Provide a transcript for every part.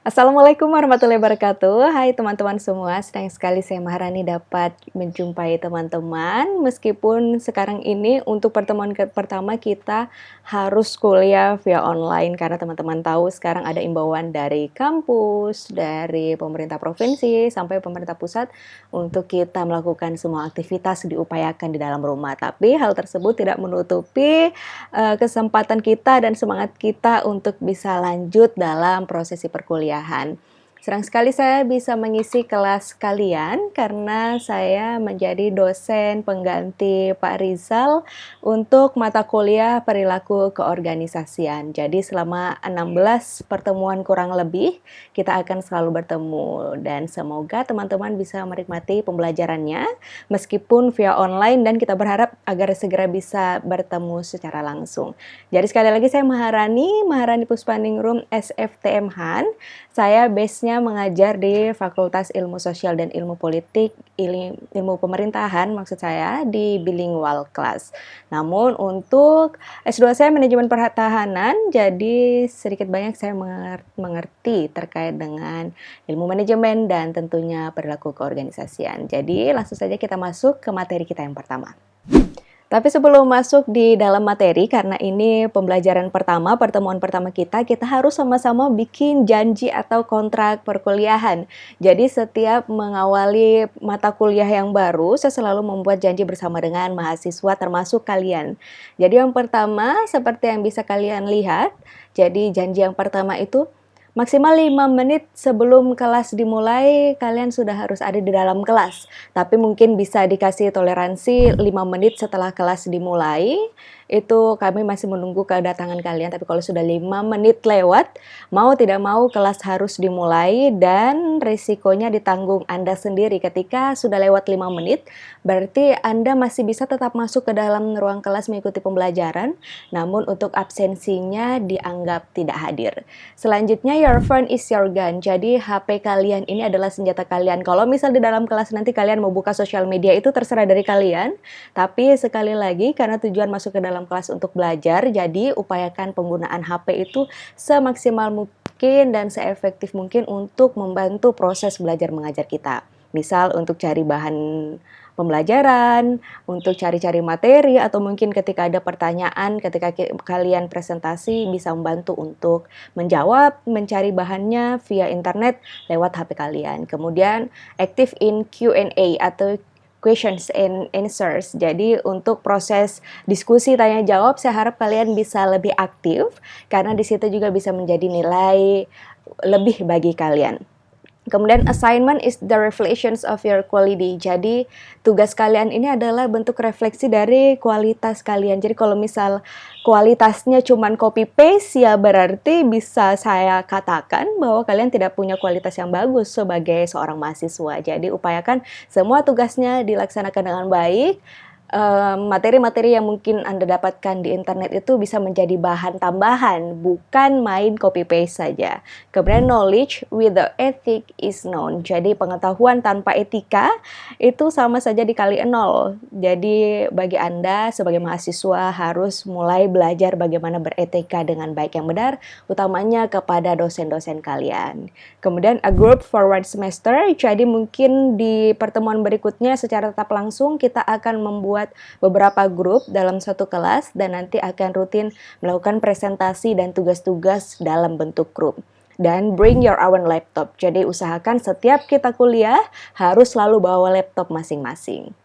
Assalamualaikum warahmatullahi wabarakatuh. Hai teman-teman semua, senang sekali saya Maharani dapat menjumpai teman-teman. Meskipun sekarang ini untuk pertemuan pertama kita harus kuliah via online karena teman-teman tahu sekarang ada imbauan dari kampus, dari pemerintah provinsi sampai pemerintah pusat untuk kita melakukan semua aktivitas diupayakan di dalam rumah. Tapi hal tersebut tidak menutupi kesempatan kita dan semangat kita untuk bisa lanjut dalam prosesi perkuliahan. Senang sekali saya bisa mengisi kelas kalian karena saya menjadi dosen pengganti Pak Rizal untuk mata kuliah perilaku keorganisasian. Jadi selama 16 pertemuan kurang lebih kita akan selalu bertemu dan semoga teman-teman bisa menikmati pembelajarannya meskipun via online dan kita berharap agar segera bisa bertemu secara langsung. Jadi sekali lagi saya Maharani Puspaningrum SFTM Han. Saya base-nya mengajar di Fakultas Ilmu Sosial dan Ilmu Politik, Ilmu Pemerintahan maksud saya di bilingual class. Namun untuk S2 saya Manajemen Pertahanan, jadi sedikit banyak saya mengerti terkait dengan ilmu manajemen dan tentunya perilaku keorganisasian. Jadi langsung saja kita masuk ke materi kita yang pertama. Tapi sebelum masuk di dalam materi, karena ini pembelajaran pertama, pertemuan pertama kita harus sama-sama bikin janji atau kontrak perkuliahan. Jadi setiap mengawali mata kuliah yang baru, saya selalu membuat janji bersama dengan mahasiswa termasuk kalian. Jadi yang pertama, seperti yang bisa kalian lihat, jadi janji yang pertama itu maksimal 5 menit sebelum kelas dimulai, kalian sudah harus ada di dalam kelas. Tapi mungkin bisa dikasih toleransi 5 menit setelah kelas dimulai. Itu kami masih menunggu kedatangan kalian. Tapi kalau sudah 5 menit lewat, mau tidak mau kelas harus dimulai dan risikonya ditanggung Anda sendiri. Ketika sudah lewat 5 menit, berarti Anda masih bisa tetap masuk ke dalam ruang kelas mengikuti pembelajaran. Namun untuk absensinya dianggap tidak hadir. Selanjutnya, your phone is your gun. Jadi HP kalian ini adalah senjata kalian. Kalau misal di dalam kelas nanti kalian mau buka sosial media itu terserah dari kalian. Tapi sekali lagi karena tujuan masuk ke dalam kelas untuk belajar, jadi upayakan penggunaan HP itu semaksimal mungkin dan seefektif mungkin untuk membantu proses belajar mengajar kita. Misal untuk cari bahan pembelajaran, untuk cari-cari materi, atau mungkin ketika ada pertanyaan, ketika kalian presentasi bisa membantu untuk menjawab, mencari bahannya via internet lewat HP kalian. Kemudian active in Q&A atau questions and answers. Jadi untuk proses diskusi tanya jawab, saya harap kalian bisa lebih aktif karena di situ juga bisa menjadi nilai lebih bagi kalian. Kemudian assignment is the reflections of your quality. Jadi tugas kalian ini adalah bentuk refleksi dari kualitas kalian. Jadi kalau misal kualitasnya cuman copy paste, ya berarti bisa saya katakan bahwa kalian tidak punya kualitas yang bagus sebagai seorang mahasiswa. Jadi upayakan semua tugasnya dilaksanakan dengan baik. Materi-materi yang mungkin Anda dapatkan di internet itu bisa menjadi bahan tambahan, bukan main copy paste saja. Kemudian knowledge with the ethic is known. Jadi pengetahuan tanpa etika itu sama saja dikali 0. Jadi bagi Anda sebagai mahasiswa harus mulai belajar bagaimana beretika dengan baik yang benar, utamanya kepada dosen-dosen kalian. Kemudian a group forward semester. Jadi mungkin di pertemuan berikutnya secara tatap langsung kita akan membuat beberapa grup dalam satu kelas dan nanti akan rutin melakukan presentasi dan tugas-tugas dalam bentuk grup. Dan bring your own laptop. Jadi usahakan setiap kita kuliah harus selalu bawa laptop masing-masing.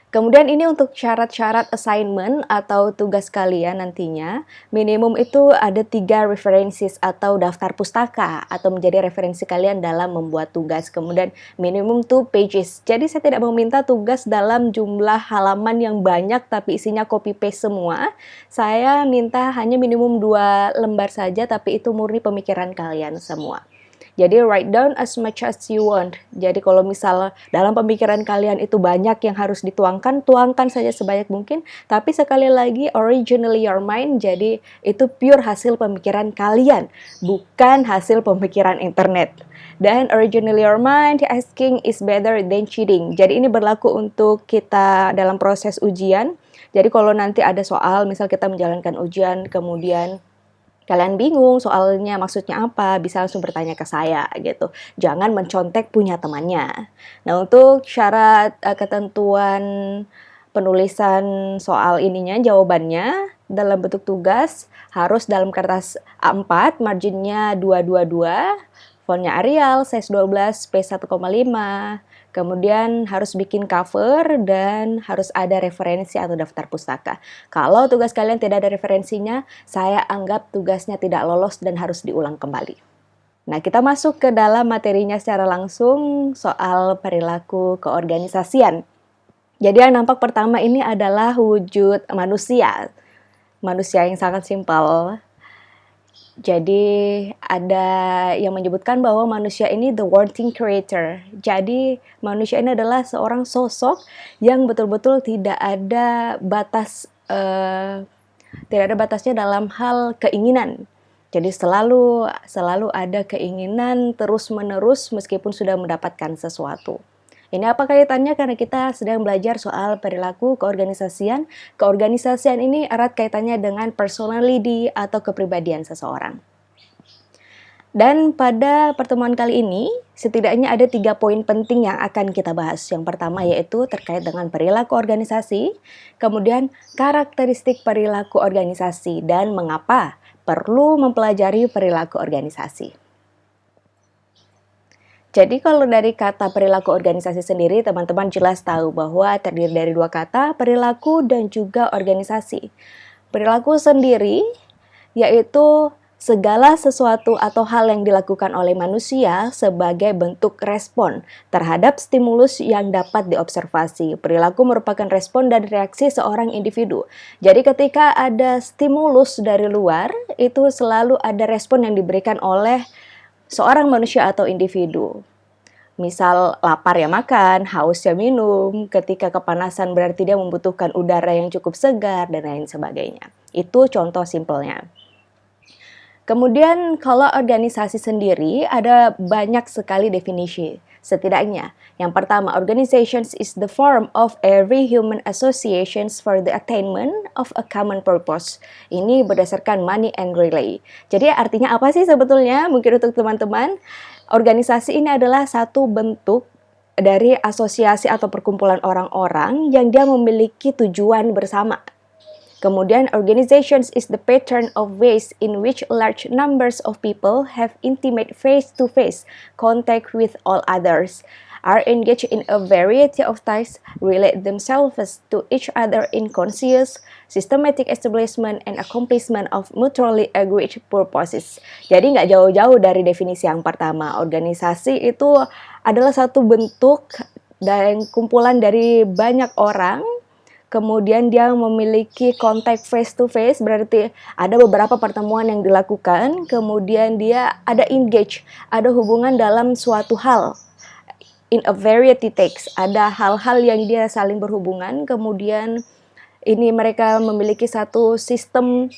Kemudian ini untuk syarat-syarat assignment atau tugas kalian nantinya, minimum itu ada 3 references atau daftar pustaka atau menjadi referensi kalian dalam membuat tugas. Kemudian minimum 2 pages. Jadi saya tidak meminta tugas dalam jumlah halaman yang banyak tapi isinya copy paste semua. Saya minta hanya minimum 2 lembar saja tapi itu murni pemikiran kalian semua. Jadi write down as much as you want. Jadi kalau misal dalam pemikiran kalian itu banyak yang harus dituangkan, tuangkan saja sebanyak mungkin. Tapi sekali lagi originally your mind, jadi itu pure hasil pemikiran kalian, bukan hasil pemikiran internet. Dan originally your mind, asking is better than cheating. Jadi ini berlaku untuk kita dalam proses ujian. Jadi kalau nanti ada soal, misal kita menjalankan ujian, kemudian Kalian bingung soalnya maksudnya apa, bisa langsung bertanya ke saya gitu. Jangan mencontek punya temannya. Nah, untuk syarat ketentuan penulisan soal ininya, jawabannya dalam bentuk tugas harus dalam kertas A4, marginnya 222, fontnya Arial, size 12, space 1,5. Kemudian harus bikin cover dan harus ada referensi atau daftar pustaka. Kalau tugas kalian tidak ada referensinya, saya anggap tugasnya tidak lolos dan harus diulang kembali. Nah, kita masuk ke dalam materinya secara langsung soal perilaku keorganisasian. Jadi yang nampak pertama ini adalah wujud manusia. Manusia yang sangat simpel. Jadi ada yang menyebutkan bahwa manusia ini the wanting creator. Jadi manusia ini adalah seorang sosok yang betul-betul tidak ada batasnya dalam hal keinginan. Jadi selalu ada keinginan terus-menerus meskipun sudah mendapatkan sesuatu. Ini apa kaitannya? Karena kita sedang belajar soal perilaku keorganisasian. Keorganisasian ini erat kaitannya dengan personality atau kepribadian seseorang. Dan pada pertemuan kali ini, setidaknya ada 3 poin penting yang akan kita bahas. Yang pertama yaitu terkait dengan perilaku organisasi, kemudian karakteristik perilaku organisasi, dan mengapa perlu mempelajari perilaku organisasi. Jadi kalau dari kata perilaku organisasi sendiri, teman-teman jelas tahu bahwa terdiri dari 2 kata, perilaku dan juga organisasi. Perilaku sendiri yaitu segala sesuatu atau hal yang dilakukan oleh manusia sebagai bentuk respon terhadap stimulus yang dapat diobservasi. Perilaku merupakan respon dan reaksi seorang individu. Jadi ketika ada stimulus dari luar, itu selalu ada respon yang diberikan oleh seorang manusia atau individu. Misal lapar ya makan, haus ya minum, ketika kepanasan berarti dia membutuhkan udara yang cukup segar, dan lain sebagainya. Itu contoh simpelnya. Kemudian kalau organisasi sendiri ada banyak sekali definisi. Setidaknya, yang pertama, organizations is the form of every human associations for the attainment of a common purpose. Ini berdasarkan Money and Relay. Jadi artinya apa sih sebetulnya? Mungkin untuk teman-teman, organisasi ini adalah satu bentuk dari asosiasi atau perkumpulan orang-orang yang dia memiliki tujuan bersama. Kemudian, organizations is the pattern of ways in which large numbers of people have intimate face-to-face contact with all others, are engaged in a variety of ties, relate themselves to each other in conscious, systematic establishment and accomplishment of mutually agreed purposes. Jadi nggak jauh-jauh dari definisi yang pertama. Organisasi itu adalah satu bentuk dan kumpulan dari banyak orang. Kemudian dia memiliki kontak face to face, berarti ada beberapa pertemuan yang dilakukan, kemudian dia ada engage, ada hubungan dalam suatu hal. In a variety takes, ada hal-hal yang dia saling berhubungan, kemudian ini mereka memiliki satu sistem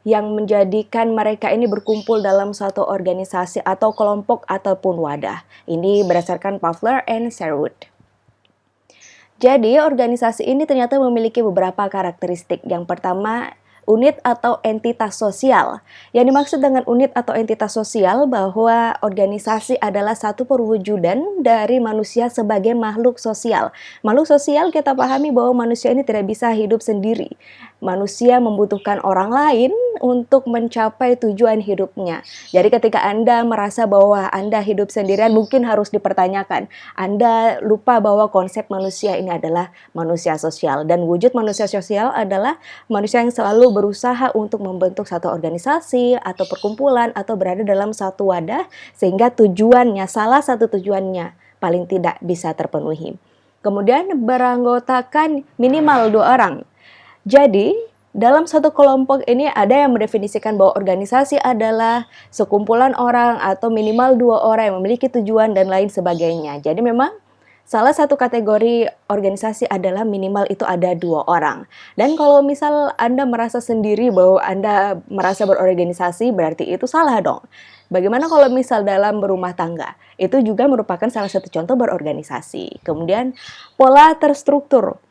yang menjadikan mereka ini berkumpul dalam satu organisasi atau kelompok ataupun wadah. Ini berdasarkan Pavler and Sherwood. Jadi, organisasi ini ternyata memiliki beberapa karakteristik. Yang pertama, unit atau entitas sosial. Yang dimaksud dengan unit atau entitas sosial bahwa organisasi adalah satu perwujudan dari manusia sebagai makhluk sosial. Makhluk sosial kita pahami bahwa manusia ini tidak bisa hidup sendiri. Manusia membutuhkan orang lain untuk mencapai tujuan hidupnya. Jadi ketika Anda merasa bahwa Anda hidup sendirian, mungkin harus dipertanyakan. Anda lupa bahwa konsep manusia ini adalah manusia sosial. Dan wujud manusia sosial adalah manusia yang selalu berusaha untuk membentuk satu organisasi atau perkumpulan atau berada dalam satu wadah sehingga tujuannya, salah satu tujuannya paling tidak bisa terpenuhi. Kemudian beranggotakan minimal 2 orang. Jadi, dalam satu kelompok ini ada yang mendefinisikan bahwa organisasi adalah sekumpulan orang atau minimal 2 orang yang memiliki tujuan dan lain sebagainya. Jadi memang salah satu kategori organisasi adalah minimal itu ada 2 orang. Dan kalau misal Anda merasa sendiri bahwa Anda merasa berorganisasi, berarti itu salah dong. Bagaimana kalau misal dalam berumah tangga? Itu juga merupakan salah satu contoh berorganisasi. Kemudian pola terstruktur.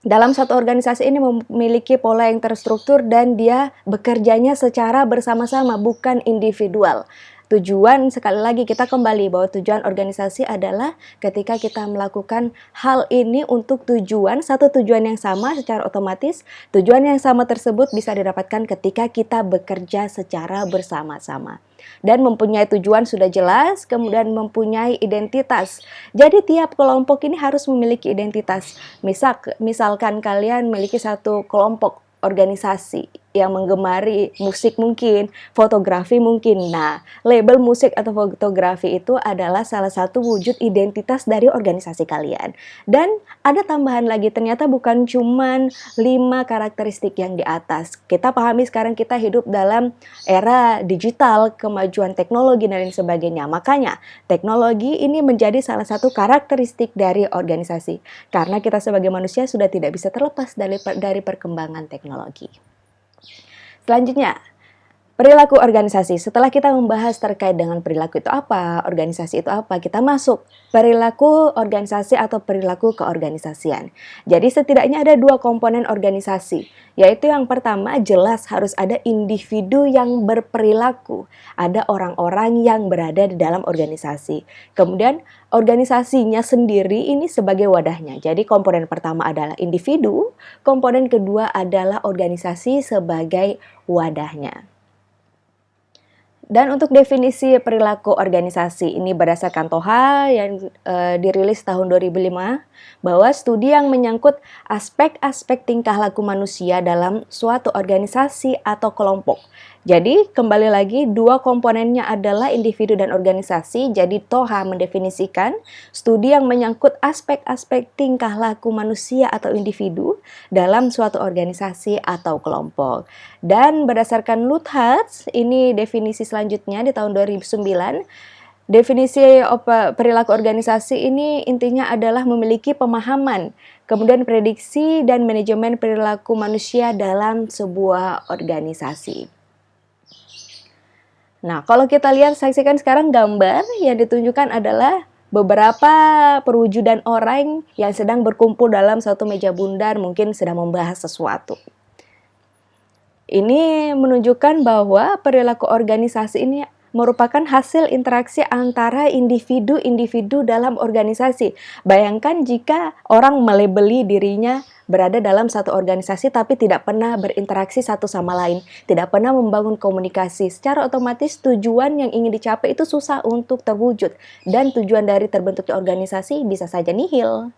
Dalam satu organisasi ini memiliki pola yang terstruktur dan dia bekerjanya secara bersama-sama, bukan individual. Tujuan, sekali lagi kita kembali bahwa tujuan organisasi adalah ketika kita melakukan hal ini untuk satu tujuan yang sama, secara otomatis tujuan yang sama tersebut bisa didapatkan ketika kita bekerja secara bersama-sama. Dan mempunyai tujuan sudah jelas, kemudian mempunyai identitas. Jadi tiap kelompok ini harus memiliki identitas. Misalkan kalian memiliki satu kelompok organisasi yang menggemari musik mungkin, fotografi mungkin. Nah, label musik atau fotografi itu adalah salah satu wujud identitas dari organisasi kalian. Dan ada tambahan lagi, ternyata bukan cuman 5 karakteristik yang di atas. Kita pahami sekarang kita hidup dalam era digital, kemajuan teknologi dan lain sebagainya. Makanya, teknologi ini menjadi salah satu karakteristik dari organisasi. Karena kita sebagai manusia sudah tidak bisa terlepas dari perkembangan teknologi. Selanjutnya, perilaku organisasi. Setelah kita membahas terkait dengan perilaku itu apa, organisasi itu apa, kita masuk perilaku organisasi atau perilaku keorganisasian. Jadi setidaknya ada 2 komponen organisasi, yaitu yang pertama jelas harus ada individu yang berperilaku, ada orang-orang yang berada di dalam organisasi. Kemudian organisasinya sendiri ini sebagai wadahnya. Jadi komponen pertama adalah individu, komponen kedua adalah organisasi sebagai wadahnya. Dan untuk definisi perilaku organisasi ini berdasarkan TOHA yang dirilis tahun 2005, bahwa studi yang menyangkut aspek-aspek tingkah laku manusia dalam suatu organisasi atau kelompok. Jadi kembali lagi 2 komponennya adalah individu dan organisasi. Jadi TOHA mendefinisikan studi yang menyangkut aspek-aspek tingkah laku manusia atau individu dalam suatu organisasi atau kelompok. Dan berdasarkan Lutherz, ini definisi selanjutnya di tahun 2009, definisi perilaku organisasi ini intinya adalah memiliki pemahaman, kemudian prediksi dan manajemen perilaku manusia dalam sebuah organisasi. Nah, kalau kita lihat, saksikan sekarang gambar yang ditunjukkan adalah beberapa perwujudan orang yang sedang berkumpul dalam satu meja bundar, mungkin sedang membahas sesuatu. Ini menunjukkan bahwa perilaku organisasi ini merupakan hasil interaksi antara individu-individu dalam organisasi. Bayangkan jika orang melabeli dirinya berada dalam satu organisasi tapi tidak pernah berinteraksi satu sama lain, tidak pernah membangun komunikasi. Secara otomatis tujuan yang ingin dicapai itu susah untuk terwujud, dan tujuan dari terbentuknya organisasi bisa saja nihil.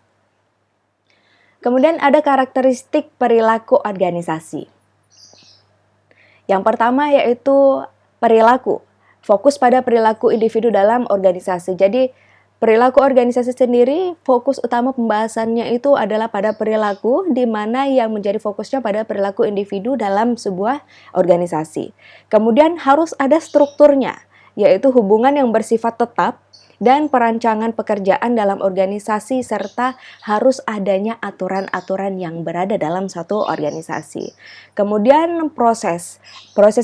Kemudian ada karakteristik perilaku organisasi. Yang pertama yaitu perilaku. Fokus pada perilaku individu dalam organisasi. Jadi perilaku organisasi sendiri, fokus utama pembahasannya itu adalah pada perilaku, di mana yang menjadi fokusnya pada perilaku individu dalam sebuah organisasi. Kemudian harus ada strukturnya, yaitu hubungan yang bersifat tetap dan perancangan pekerjaan dalam organisasi, serta harus adanya aturan-aturan yang berada dalam satu organisasi. Kemudian proses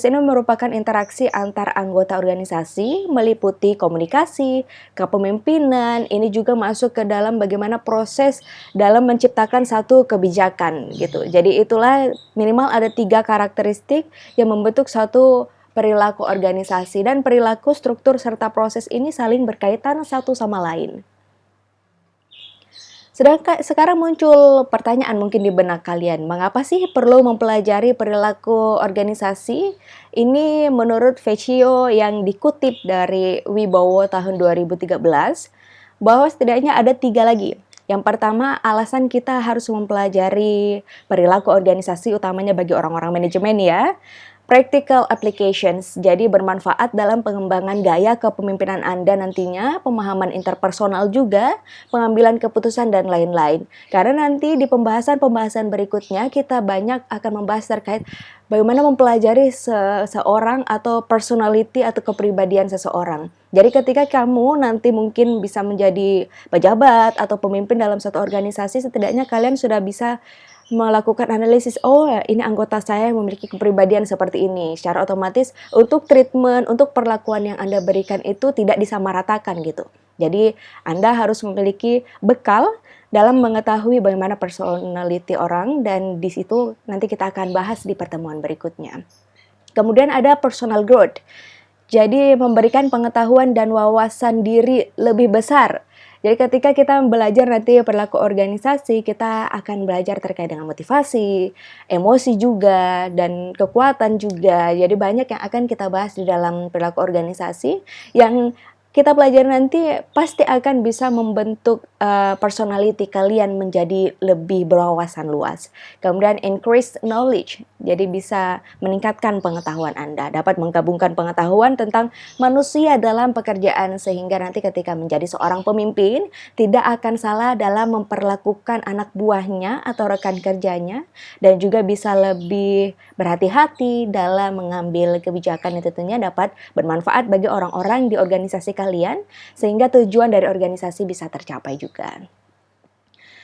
ini merupakan interaksi antar anggota organisasi, meliputi komunikasi, kepemimpinan. Ini juga masuk ke dalam bagaimana proses dalam menciptakan satu kebijakan gitu. Jadi itulah minimal ada 3 karakteristik yang membentuk satu perilaku organisasi, dan perilaku, struktur, serta proses ini saling berkaitan satu sama lain. Sedangkan sekarang muncul pertanyaan mungkin di benak kalian, mengapa sih perlu mempelajari perilaku organisasi? Ini menurut Vecchio yang dikutip dari Wibowo tahun 2013, bahwa setidaknya ada 3 lagi. Yang pertama, alasan kita harus mempelajari perilaku organisasi utamanya bagi orang-orang manajemen ya. Practical applications, jadi bermanfaat dalam pengembangan gaya kepemimpinan Anda nantinya, pemahaman interpersonal juga, pengambilan keputusan dan lain-lain. Karena nanti di pembahasan-pembahasan berikutnya kita banyak akan membahas terkait bagaimana mempelajari seseorang atau personality atau kepribadian seseorang. Jadi ketika kamu nanti mungkin bisa menjadi pejabat atau pemimpin dalam satu organisasi, setidaknya kalian sudah bisa melakukan analisis, oh ini anggota saya yang memiliki kepribadian seperti ini. Secara otomatis untuk treatment, untuk perlakuan yang Anda berikan itu tidak disamaratakan gitu. Jadi Anda harus memiliki bekal dalam mengetahui bagaimana personality orang, dan di situ nanti kita akan bahas di pertemuan berikutnya. Kemudian ada personal growth. Jadi memberikan pengetahuan dan wawasan diri lebih besar. Jadi ketika kita belajar nanti perilaku organisasi, kita akan belajar terkait dengan motivasi, emosi juga, dan kekuatan juga. Jadi banyak yang akan kita bahas di dalam perilaku organisasi yang kita pelajari nanti pasti akan bisa membentuk personality kalian menjadi lebih berwawasan luas. Kemudian increase knowledge, jadi bisa meningkatkan pengetahuan Anda, dapat menggabungkan pengetahuan tentang manusia dalam pekerjaan sehingga nanti ketika menjadi seorang pemimpin tidak akan salah dalam memperlakukan anak buahnya atau rekan kerjanya, dan juga bisa lebih berhati-hati dalam mengambil kebijakan yang tentunya dapat bermanfaat bagi orang-orang di organisasi kalian, sehingga tujuan dari organisasi bisa tercapai juga.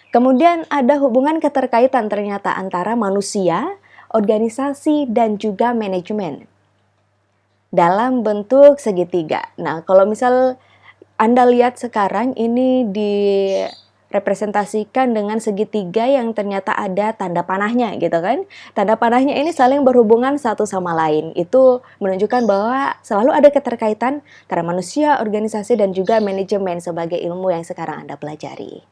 Kemudian ada hubungan keterkaitan ternyata antara manusia, organisasi, dan juga manajemen dalam bentuk segitiga. Nah, kalau misal Anda lihat sekarang ini direpresentasikan dengan segitiga yang ternyata ada tanda panahnya gitu kan. Tanda panahnya ini saling berhubungan satu sama lain. Itu menunjukkan bahwa selalu ada keterkaitan antara manusia, organisasi, dan juga manajemen sebagai ilmu yang sekarang Anda pelajari.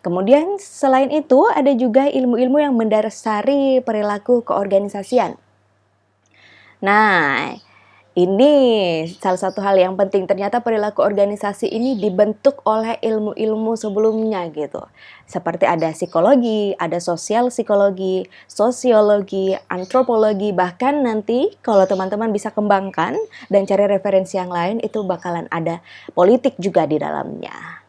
Kemudian selain itu ada juga ilmu-ilmu yang mendasari perilaku keorganisasian. Nah, ini salah satu hal yang penting, ternyata perilaku organisasi ini dibentuk oleh ilmu-ilmu sebelumnya gitu. Seperti ada psikologi, ada sosial psikologi, sosiologi, antropologi, bahkan nanti kalau teman-teman bisa kembangkan dan cari referensi yang lain itu bakalan ada politik juga di dalamnya.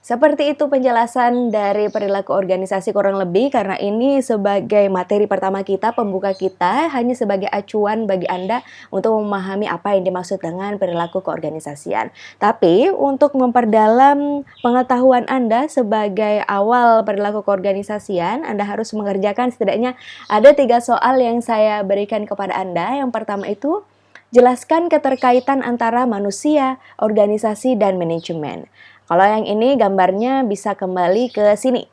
Seperti itu penjelasan dari perilaku organisasi kurang lebih, karena ini sebagai materi pertama kita, pembuka kita, hanya sebagai acuan bagi Anda untuk memahami apa yang dimaksud dengan perilaku keorganisasian. Tapi untuk memperdalam pengetahuan Anda sebagai awal perilaku keorganisasian, Anda harus mengerjakan setidaknya ada 3 soal yang saya berikan kepada Anda. Yang pertama itu, jelaskan keterkaitan antara manusia, organisasi, dan manajemen. Kalau yang ini gambarnya bisa kembali ke sini.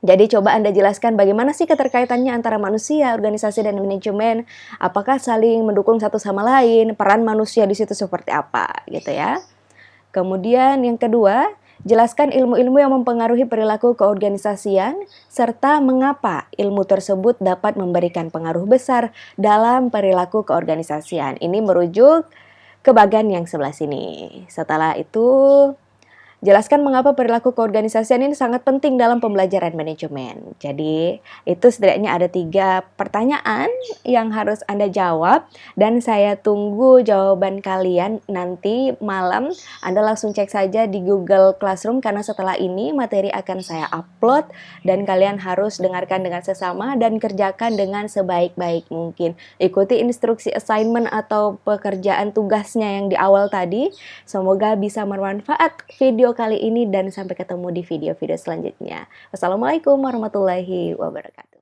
Jadi coba Anda jelaskan bagaimana sih keterkaitannya antara manusia, organisasi, dan manajemen. Apakah saling mendukung satu sama lain, peran manusia di situ seperti apa gitu ya. Kemudian yang kedua, jelaskan ilmu-ilmu yang mempengaruhi perilaku keorganisasian, serta mengapa ilmu tersebut dapat memberikan pengaruh besar dalam perilaku keorganisasian. Ini merujuk ke bagian yang sebelah sini. Setelah itu, jelaskan mengapa perilaku keorganisasian ini sangat penting dalam pembelajaran manajemen. Jadi, itu setidaknya ada 3 pertanyaan yang harus Anda jawab, dan saya tunggu jawaban kalian nanti malam. Anda langsung cek saja di Google Classroom, karena setelah ini materi akan saya upload, dan kalian harus dengarkan dengan sesama dan kerjakan dengan sebaik-baik mungkin. Ikuti instruksi assignment atau pekerjaan tugasnya yang di awal tadi. Semoga bisa bermanfaat video kali ini, dan sampai ketemu di video-video selanjutnya. Wassalamualaikum warahmatullahi wabarakatuh.